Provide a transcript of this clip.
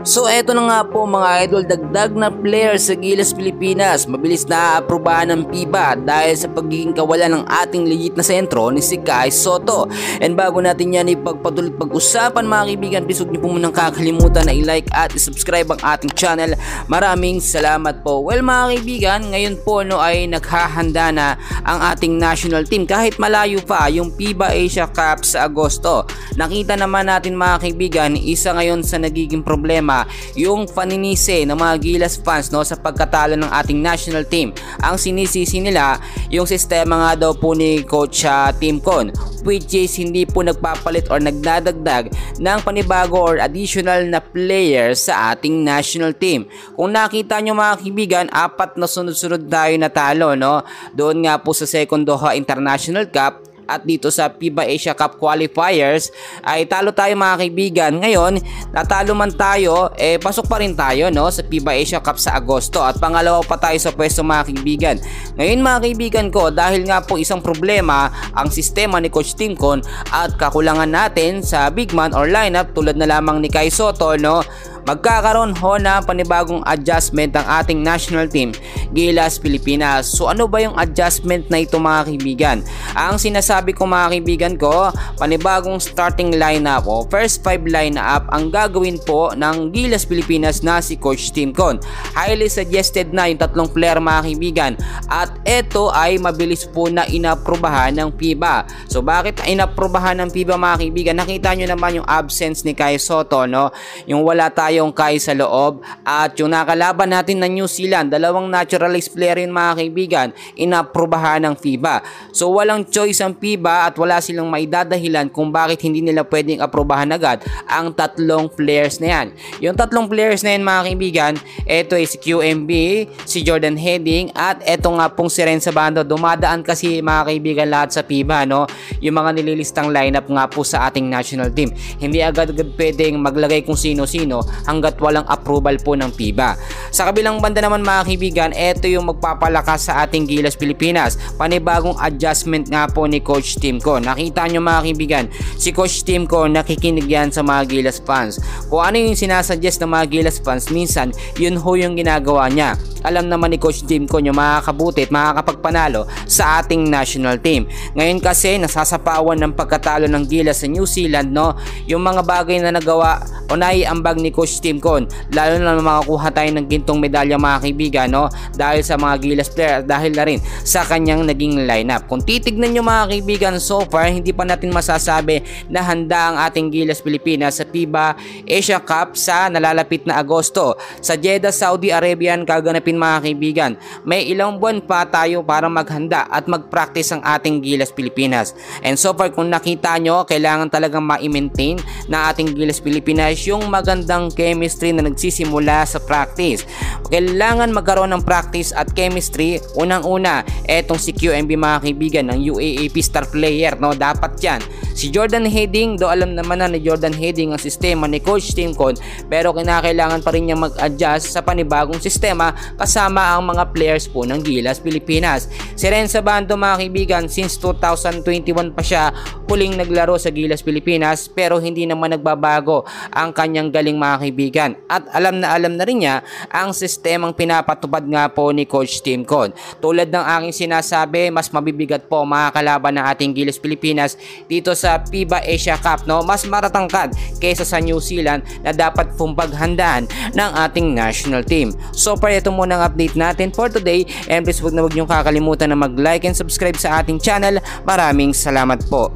So eto na nga po mga idol, dagdag na player sa Gilas Pilipinas. Mabilis na aprobahan ng FIBA dahil sa pagiging kawalan ng ating legit na sentro ni si Kai Sotto. And bago natin yan ipagpatuloy pag-usapan mga kaibigan, please huwag niyo po munang kakalimutan na i-like at i-subscribe ang ating channel. Maraming salamat po. Well mga kaibigan, ngayon po ay naghahanda na ang ating national team kahit malayo pa yung FIBA Asia Cup sa Agosto. Nakita naman natin mga kaibigan, isa ngayon sa nagiging problema yung paninisi ng mga Gilas fans sa pagkatalo ng ating national team. Ang sinisisi nila yung sistema nga daw po ni Coach Tim Con, which is hindi po nagpapalit or nagdadagdag ng panibago or additional na players sa ating national team. Kung nakita nyo mga kaibigan, 4 na sunod-sunod tayo natalo doon nga po sa second Doha International Cup. At dito sa FIBA Asia Cup Qualifiers ay talo tayo mga kaibigan. Ngayon, natalo man tayo, pasok pa rin tayo sa FIBA Asia Cup sa Agosto. At pangalawa pa tayo sa pwesto mga kaibigan. Ngayon mga kaibigan ko, dahil nga po isang problema ang sistema ni Coach Tim Con at kakulangan natin sa big man or lineup tulad na lamang ni Kai Sotto, magkakaroon na panibagong adjustment ang ating national team, Gilas Pilipinas. So ano ba yung adjustment na ito mga kaibigan? Ang sinasabi ko mga kaibigan ko, panibagong starting lineup o first 5 lineup ang gagawin po ng Gilas Pilipinas na si Coach Tim Con. Highly suggested na yung 3 player mga kaibigan at ito ay mabilis po na inaprobahan ng FIBA. So bakit inaprobahan ng FIBA mga kaibigan? Nakita nyo naman yung absence ni Kai Sotto, yung wala tayong Kai sa loob, at yung nakalaban natin na New Zealand, 2 naturalized player yun mga kaibigan, inaprobahan ng FIBA. So walang choice ang FIBA at wala silang maidadahilan kung bakit hindi nila pwedeng aprobahan agad ang 3 players na yan. Yung 3 players na yan mga kaibigan, ito ay si QMB, si Jordan Heading, at eto nga pong si Renzo Bando. Dumadaan kasi mga kaibigan lahat sa FIBA, yung mga nililistang lineup nga po sa ating national team. Hindi agad-agad pwedeng maglagay kung sino-sino hanggat walang approval po ng FIBA. Sa kabilang banda naman mga kaibigan, ito yung magpapalakas sa ating Gilas Pilipinas. Panibagong adjustment nga po ni Coach Tim Con. Nakita nyo mga kaibigan, si Coach Tim Con nakikinig yan sa mga Gilas fans. Kung ano yung sinasuggest ng mga Gilas fans, minsan yun yung ginagawa niya. Alam naman ni Coach Tim Con yung makakabuti at makakapagpanalo sa ating national team. Ngayon kasi nasasapawan ng pagkatalo ng Gilas sa New Zealand, yung mga bagay na nagawa o naiambag ni Coach Tim Con, lalo na makakuha tayo ng gintong medalya mga kaibigan, dahil sa mga Gilas player, dahil na rin sa kanyang naging lineup. Kung titignan nyo mga kaibigan, so far hindi pa natin masasabi na handa ang ating Gilas Pilipinas sa FIBA Asia Cup sa nalalapit na Agosto sa Jeddah, Saudi Arabia kaganapin mga kaibigan. May ilang buwan pa tayo para maghanda at mag-practice ang ating Gilas Pilipinas. And so far kung nakita nyo, kailangan talagang ma-maintain na ating Gilas Pilipinas yung magandang chemistry na nagsisimula sa practice. Kailangan magkaroon ng practice at chemistry. Unang-una, etong si QMB mga kaibigan, ng UAAP star player, dapat yan. Si Jordan Heading, do alam naman na ni Jordan Heading ang sistema ni Coach Tim Con, pero kinakailangan pa rin niya mag-adjust sa panibagong sistema kasama ang mga players po ng Gilas Pilipinas. Si Renzo Bando mga kaibigan, since 2021 pa siya huling naglaro sa Gilas Pilipinas, pero hindi naman nagbabago ang kanyang galing mga kaibigan. At alam na rin niya ang sistemang pinapatupad nga po ni Coach Tim Con. Tulad ng aking sinasabi, mas mabibigat po mga kalaban ng ating Gilas Pilipinas dito sa FIBA Asia Cup, mas matatangkad kaysa sa New Zealand na dapat pumpaghandaan ng ating national team. So far ito muna ang update natin for today, and please huwag niyong kakalimutan na mag-like and subscribe sa ating channel. Maraming salamat po.